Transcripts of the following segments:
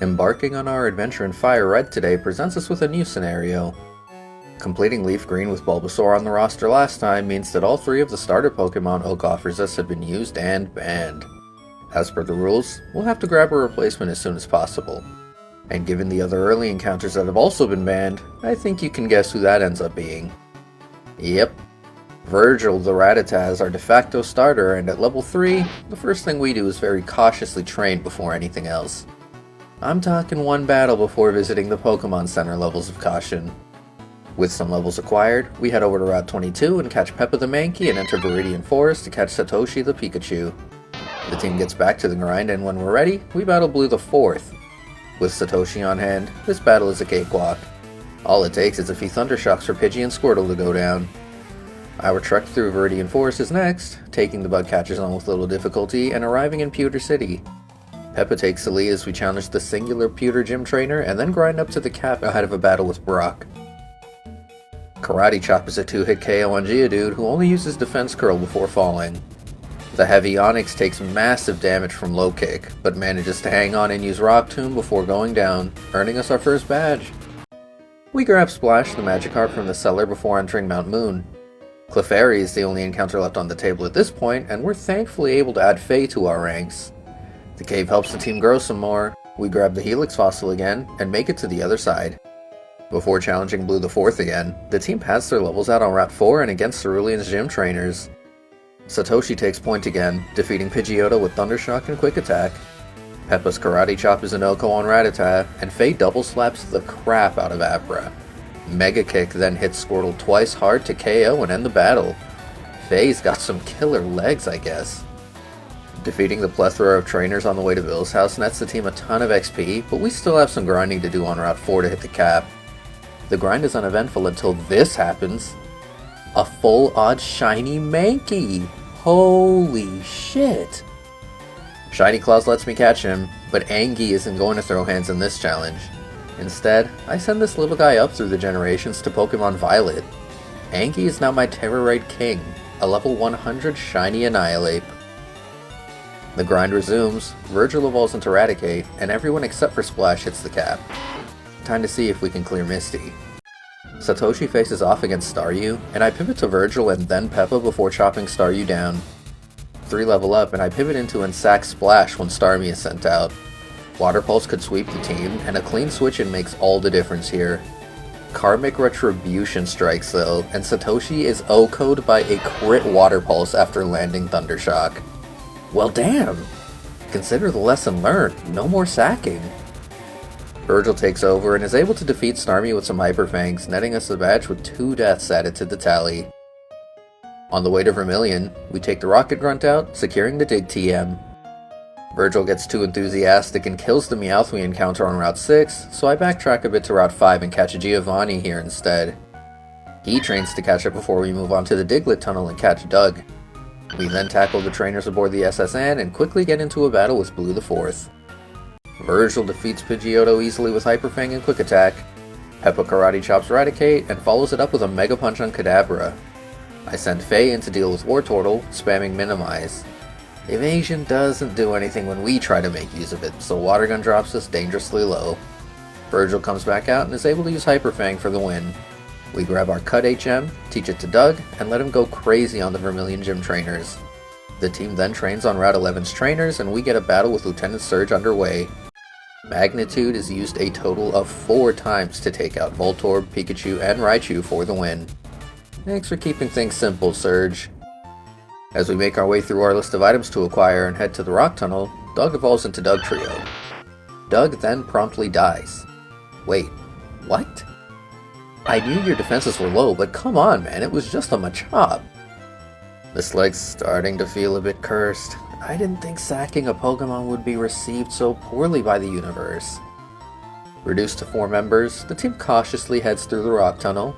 Embarking on our adventure in FireRed today presents us with a new scenario. Completing Leaf Green with Bulbasaur on the roster last time means that all three of the starter Pokémon Oak offers us have been used and banned. As per the rules, we'll have to grab a replacement as soon as possible. And given the other early encounters that have also been banned, I think you can guess who that ends up being. Yep. Virgil the Rattata is our de facto starter, and at level 3, the first thing we do is very cautiously train before anything else. I'm talking one battle before visiting the Pokémon Center levels of caution. With some levels acquired, we head over to Route 22 and catch Peppa the Mankey and enter Viridian Forest to catch Satoshi the Pikachu. The team gets back to the grind, and when we're ready, we battle Blue the 4th. With Satoshi on hand, this battle is a cakewalk. All it takes is a few Thundershocks for Pidgey and Squirtle to go down. Our trek through Viridian Forest is next, taking the bug catcher zone with little difficulty and arriving in Pewter City. Peppa takes the lead as we challenge the singular Pewter Gym Trainer and then grind up to the cap ahead of a battle with Brock. Karate Chop is a 2-hit KO on Geodude, who only uses Defense Curl before falling. The heavy Onix takes massive damage from Low Kick, but manages to hang on and use Rock Tomb before going down, earning us our first badge. We grab Splash the Magikarp from the cellar before entering Mount Moon. Clefairy is the only encounter left on the table at this point, and we're thankfully able to add Faye to our ranks. The cave helps the team grow some more. We grab the Helix Fossil again, and make it to the other side. Before challenging Blue the 4th again, the team pads their levels out on Route 4 and against Cerulean's gym trainers. Satoshi takes point again, defeating Pidgeotto with Thundershock and Quick Attack. Peppa's Karate Chop is an Oko on Rattata, and Faye double slaps the crap out of Abra. Mega Kick then hits Squirtle twice hard to KO and end the battle. Faye's got some killer legs, I guess. Defeating the plethora of trainers on the way to Bill's house nets the team a ton of XP, but we still have some grinding to do on Route 4 to hit the cap. The grind is uneventful until this happens. A full odd shiny Mankey! Holy shit! Shiny Claws lets me catch him, but Angie isn't going to throw hands in this challenge. Instead, I send this little guy up through the generations to Pokemon Violet. Angie is now my Terrorite King, a level 100 shiny Annihilate. The grind resumes, Virgil evolves into Raticate, and everyone except for Splash hits the cap. Time to see if we can clear Misty. Satoshi faces off against Staryu, and I pivot to Virgil and then Peppa before chopping Staryu down. 3 level up, and I pivot into and sack Splash when Starmie is sent out. Water Pulse could sweep the team, and a clean switch in makes all the difference here. Karmic Retribution strikes though, and Satoshi is OHKO'd by a crit Water Pulse after landing Thundershock. Well damn! Consider the lesson learned, no more sacking. Virgil takes over and is able to defeat Starmie with some Hyper Fangs, netting us a badge with 2 deaths added to the tally. On the way to Vermilion, we take the Rocket Grunt out, securing the Dig TM. Virgil gets too enthusiastic and kills the Meowth we encounter on Route 6, so I backtrack a bit to Route 5 and catch a Giovanni here instead. He trains to catch up before we move on to the Diglett Tunnel and catch Doug. We then tackle the trainers aboard the SSN and quickly get into a battle with Blue the 4th. Virgil defeats Pidgeotto easily with Hyper Fang and Quick Attack. Peppa Karate Chops Raticate and follows it up with a Mega Punch on Kadabra. I send Faye in to deal with Wartortle, spamming Minimize. Evasion doesn't do anything when we try to make use of it, so Water Gun drops us dangerously low. Virgil comes back out and is able to use Hyper Fang for the win. We grab our Cut HM, teach it to Doug, and let him go crazy on the Vermilion Gym trainers. The team then trains on Route 11's trainers, and we get a battle with Lieutenant Surge underway. Magnitude is used a total of 4 times to take out Voltorb, Pikachu, and Raichu for the win. Thanks for keeping things simple, Surge. As we make our way through our list of items to acquire and head to the Rock Tunnel, Doug evolves into Dugtrio. Doug then promptly dies. Wait, what? I knew your defenses were low, but come on man, it was just a Machop. This leg's starting to feel a bit cursed. I didn't think sacking a Pokemon would be received so poorly by the universe. Reduced to 4 members, the team cautiously heads through the Rock Tunnel.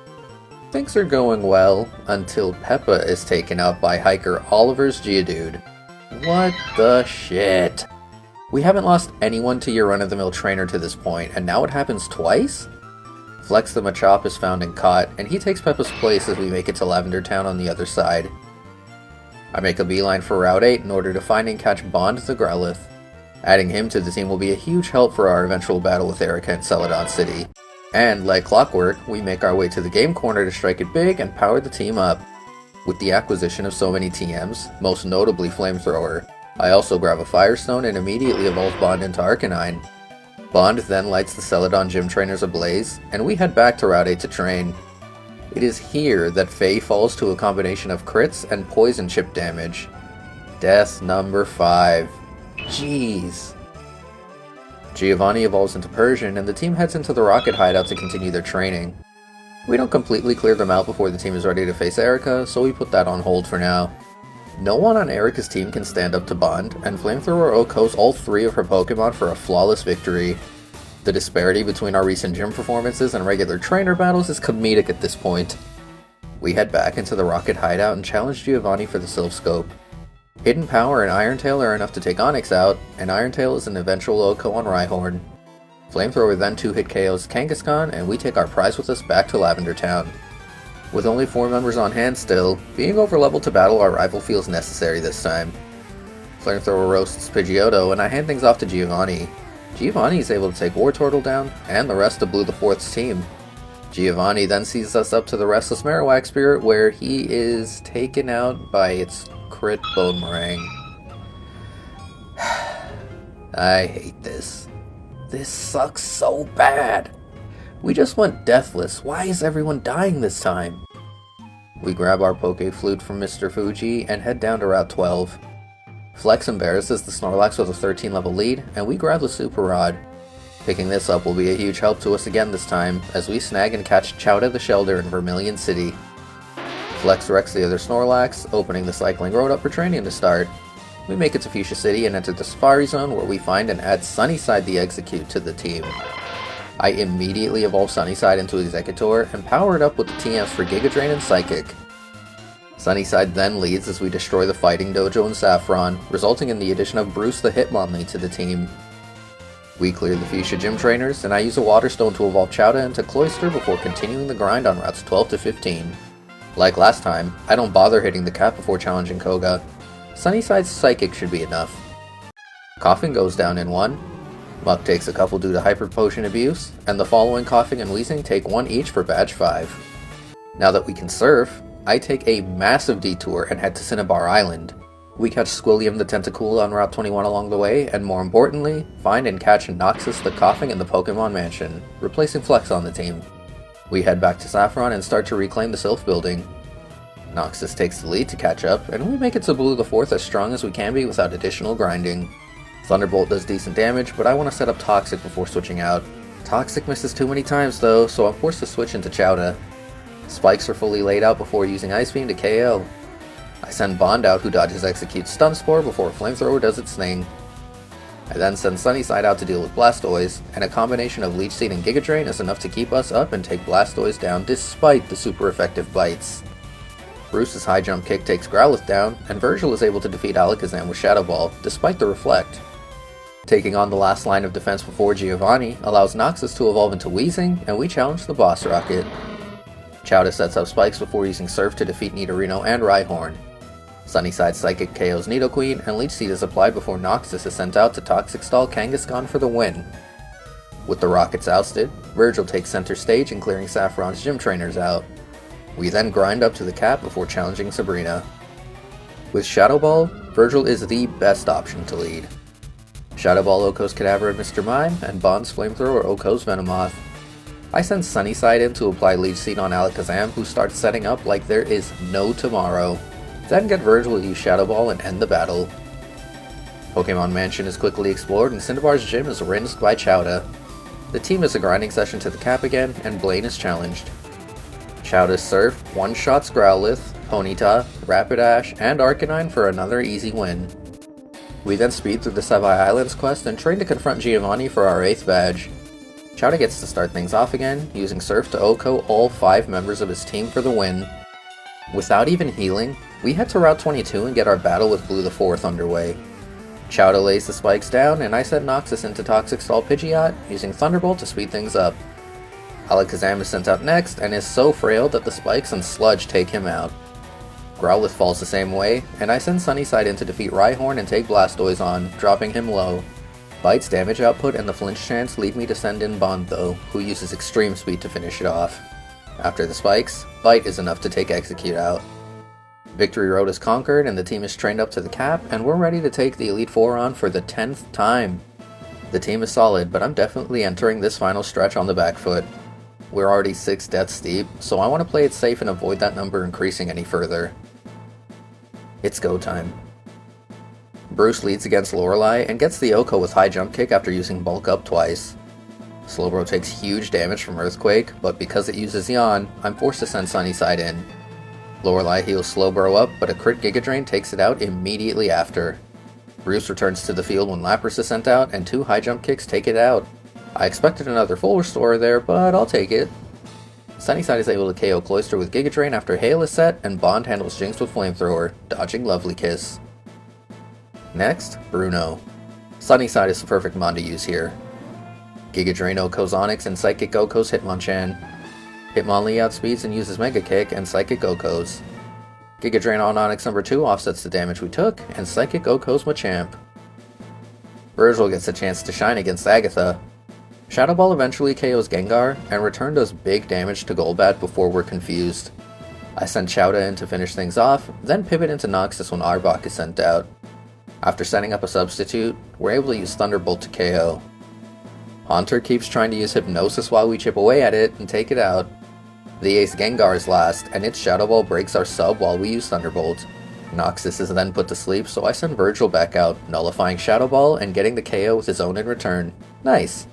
Things are going well, until Peppa is taken out by hiker Oliver's Geodude. What the shit? We haven't lost anyone to your run-of-the-mill trainer to this point, and now it happens twice? Flex the Machop is found and caught, and he takes Peppa's place as we make it to Lavender Town on the other side. I make a beeline for Route 8 in order to find and catch Bond the Growlithe. Adding him to the team will be a huge help for our eventual battle with Erica in Celadon City. And, like clockwork, we make our way to the game corner to strike it big and power the team up. With the acquisition of so many TMs, most notably Flamethrower, I also grab a Firestone and immediately evolve Bond into Arcanine. Bond then lights the Celadon gym trainers ablaze, and we head back to Route 8 to train. It is here that Faye falls to a combination of crits and poison chip damage. Death number 5. Jeez. Giovanni evolves into Persian, and the team heads into the rocket hideout to continue their training. We don't completely clear them out before the team is ready to face Erica, so we put that on hold for now. No one on Erica's team can stand up to Bond, and Flamethrower OHKOs all 3 of her Pokemon for a flawless victory. The disparity between our recent gym performances and regular trainer battles is comedic at this point. We head back into the rocket hideout and challenge Giovanni for the Silph Scope. Hidden Power and Iron Tail are enough to take Onix out, and Iron Tail is an eventual OHKO on Rhyhorn. Flamethrower then 2-hit KOs Kangaskhan, and we take our prize with us back to Lavender Town. With only 4 members on hand still, being overleveled to battle our rival feels necessary this time. Flamethrower roasts Pidgeotto, and I hand things off to Giovanni. Giovanni is able to take Wartortle down, and the rest of Blue the 4th's team. Giovanni then sees us up to the Restless Marowak Spirit, where he is taken out by its crit Bonemerang. I hate this. This sucks so bad. We just went deathless. Why is everyone dying this time? We grab our Poké Flute from Mr. Fuji and head down to Route 12. Flex embarrasses the Snorlax with a 13 level lead, and we grab the Super Rod. Picking this up will be a huge help to us again this time, as we snag and catch Chowda the Shelder in Vermilion City. Flex wrecks the other Snorlax, opening the cycling road up for training to start. We make it to Fuchsia City and enter the Safari Zone, where we find and add Sunnyside the Execute to the team. I immediately evolve Sunnyside into Executor and power it up with the TMs for Giga Drain and Psychic. Sunnyside then leads as we destroy the Fighting Dojo in Saffron, resulting in the addition of Bruce the Hitmonlee to the team. We clear the Fuchsia Gym Trainers, and I use a Water Stone to evolve Chowda into Cloyster before continuing the grind on routes 12 to 15. Like last time, I don't bother hitting the cap before challenging Koga. Sunnyside's Psychic should be enough. Coughing goes down in 1. Muck takes a couple due to Hyper Potion abuse, and the following Coughing and Wheezing take 1 each for Badge 5. Now that we can surf, I take a massive detour and head to Cinnabar Island. We catch Squilliam the Tentacool on Route 21 along the way, and more importantly, find and catch Noxus the Coughing in the Pokemon Mansion, replacing Flex on the team. We head back to Saffron and start to reclaim the Silph building. Noxus takes the lead to catch up, and we make it to Blue the 4th as strong as we can be without additional grinding. Thunderbolt does decent damage, but I want to set up Toxic before switching out. Toxic misses too many times though, so I'm forced to switch into Chowda. Spikes are fully laid out before using Ice Beam to KO. I send Bond out, who dodges Execute's Stun Spore before Flamethrower does its thing. I then send Sunnyside out to deal with Blastoise, and a combination of Leech Seed and Giga Drain is enough to keep us up and take Blastoise down despite the super effective bites. Bruce's high jump kick takes Growlithe down, and Virgil is able to defeat Alakazam with Shadow Ball, despite the Reflect. Taking on the last line of defense before Giovanni allows Noxus to evolve into Weezing, and we challenge the Boss Rocket. Chowda sets up Spikes before using Surf to defeat Nidorino and Rhyhorn. Sunnyside Psychic KOs Nidoqueen, and Leech Seed is applied before Noxus is sent out to Toxic Stall Kangaskhan for the win. With the Rockets ousted, Virgil takes center stage and clearing Saffron's gym trainers out. We then grind up to the cap before challenging Sabrina. With Shadow Ball, Virgil is the best option to lead. Shadow Ball OHKO's Kadabra and Mr. Mime, and Bond's Flamethrower OHKO's Venomoth. I send Sunnyside in to apply Leech Seed on Alakazam, who starts setting up like there is no tomorrow. Then get Virgil to use Shadow Ball and end the battle. Pokemon Mansion is quickly explored, and Cinnabar's gym is rinsed by Chowda. The team is a grinding session to the cap again, and Blaine is challenged. Chowda's Surf one-shots Growlithe, Ponyta, Rapidash, and Arcanine for another easy win. We then speed through the Savai Islands quest and train to confront Giovanni for our 8th badge. Chowda gets to start things off again, using Surf to OHKO all 5 members of his team for the win. Without even healing, we head to Route 22 and get our battle with Blue the 4th underway. Chowda lays the Spikes down, and I send Noxus into Toxic Stall Pidgeot, using Thunderbolt to speed things up. Alakazam is sent out next, and is so frail that the Spikes and Sludge take him out. Growlithe falls the same way, and I send Sunnyside in to defeat Rhyhorn and take Blastoise on, dropping him low. Bite's damage output and the flinch chance lead me to send in Bond though, who uses extreme speed to finish it off. After the spikes, Bite is enough to take Execute out. Victory Road is conquered and the team is trained up to the cap, and we're ready to take the Elite Four on for the 10th time. The team is solid, but I'm definitely entering this final stretch on the back foot. We're already 6 deaths deep, so I want to play it safe and avoid that number increasing any further. It's go time. Bruce leads against Lorelei and gets the Oko with high jump kick after using bulk up twice. Slowbro takes huge damage from Earthquake, but because it uses Yawn, I'm forced to send Sunnyside in. Lorelei heals Slowbro up, but a crit Giga Drain takes it out immediately after. Bruce returns to the field when Lapras is sent out, and 2 high jump kicks take it out. I expected another full restore there, but I'll take it. Sunnyside is able to KO Cloyster with Giga Drain after Hail is set, and Bond handles Jinx with Flamethrower, dodging Lovely Kiss. Next, Bruno. Sunnyside is the perfect mon to use here. Giga Drain Oko's Onix and Psychic Goko's Hitmonchan. Hitmonlee outspeeds and uses Mega Kick and Psychic Goko's. Giga Drain on Onix number 2 offsets the damage we took, and Psychic Goko's Machamp. Virgil gets a chance to shine against Agatha. Shadow Ball eventually KOs Gengar, and Return does big damage to Golbat before we're confused. I send Chowda in to finish things off, then pivot into Noxus when Arbok is sent out. After setting up a substitute, we're able to use Thunderbolt to KO. Haunter keeps trying to use Hypnosis while we chip away at it and take it out. The ace Gengar is last, and its Shadow Ball breaks our sub while we use Thunderbolt. Noxus is then put to sleep, so I send Virgil back out, nullifying Shadow Ball and getting the KO with his own in return. Nice!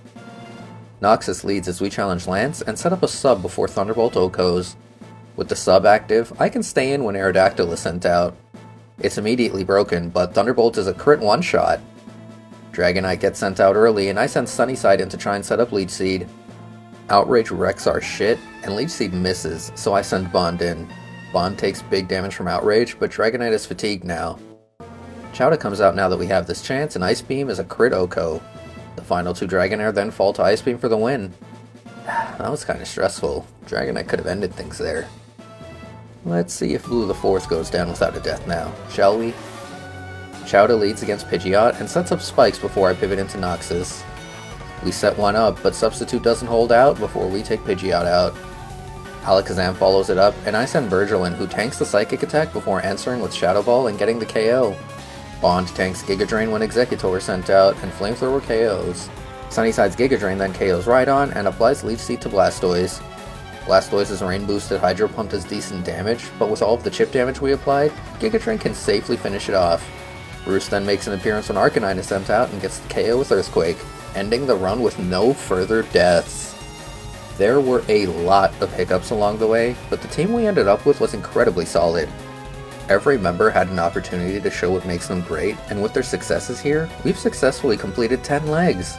Noxus leads as we challenge Lance and set up a sub before Thunderbolt Okos. With the sub active, I can stay in when Aerodactyl is sent out. It's immediately broken, but Thunderbolt is a crit one-shot. Dragonite gets sent out early, and I send Sunnyside in to try and set up Leech Seed. Outrage wrecks our shit, and Leech Seed misses, so I send Bond in. Bond takes big damage from Outrage, but Dragonite is fatigued now. Chowda comes out now that we have this chance, and Ice Beam is a crit Oko. The final 2 Dragonair then fall to Ice Beam for the win. That was kinda stressful. Dragonite could have ended things there. Let's see if Blue the 4th goes down without a death now, shall we? Chowda leads against Pidgeot and sets up spikes before I pivot into Noxus. We set one up, but Substitute doesn't hold out before we take Pidgeot out. Alakazam follows it up, and I send Virgil in, who tanks the Psychic attack before answering with Shadow Ball and getting the KO. Bond tanks Giga Drain when Exeggutor is sent out, and Flamethrower KOs. Sunnyside's Giga Drain then KOs Rhydon and applies Leech Seed to Blastoise. Blastoise's Rain boosted Hydro Pump does decent damage, but with all of the chip damage we applied, Giga Drain can safely finish it off. Bruce then makes an appearance when Arcanine is sent out and gets the KO with Earthquake, ending the run with no further deaths. There were a lot of hiccups along the way, but the team we ended up with was incredibly solid. Every member had an opportunity to show what makes them great, and with their successes here, we've successfully completed 10 legs.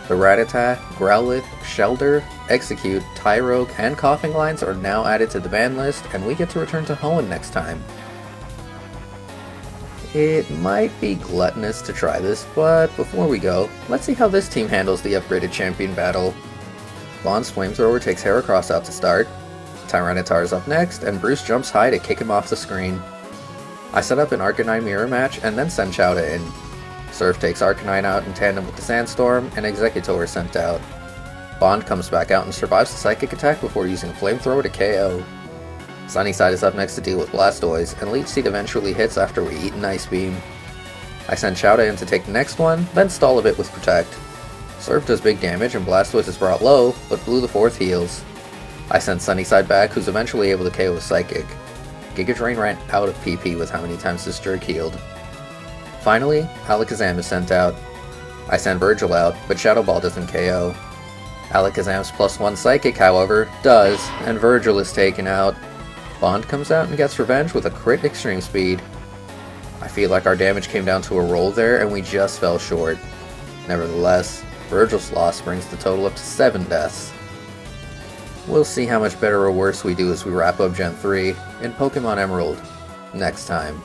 The Rattata, Growlithe, Shelder, Execute, Tyrogue, and Coughing lines are now added to the ban list, and we get to return to Hoenn next time. It might be gluttonous to try this, but before we go, let's see how this team handles the upgraded champion battle. Bond's Flamethrower takes Heracross out to start, Tyranitar is up next, and Bruce jumps high to kick him off the screen. I set up an Arcanine mirror match and then send Chowda in. Surf takes Arcanine out in tandem with the Sandstorm, and Exeggutor is sent out. Bond comes back out and survives the Psychic attack before using Flamethrower to KO. Sunnyside is up next to deal with Blastoise, and Leech Seed eventually hits after we eat an Ice Beam. I send Chowda in to take the next one, then stall a bit with Protect. Surf does big damage and Blastoise is brought low, but Blue the 4th heals. I send Sunnyside back, who's eventually able to KO with Psychic. Giga Drain ran out of PP with how many times this jerk healed. Finally, Alakazam is sent out. I send Virgil out, but Shadow Ball doesn't KO. Alakazam's +1 Psychic, however, does, and Virgil is taken out. Bond comes out and gets revenge with a crit Extreme Speed. I feel like our damage came down to a roll there and we just fell short. Nevertheless, Virgil's loss brings the total up to 7 deaths. We'll see how much better or worse we do as we wrap up Gen 3 in Pokemon Emerald next time.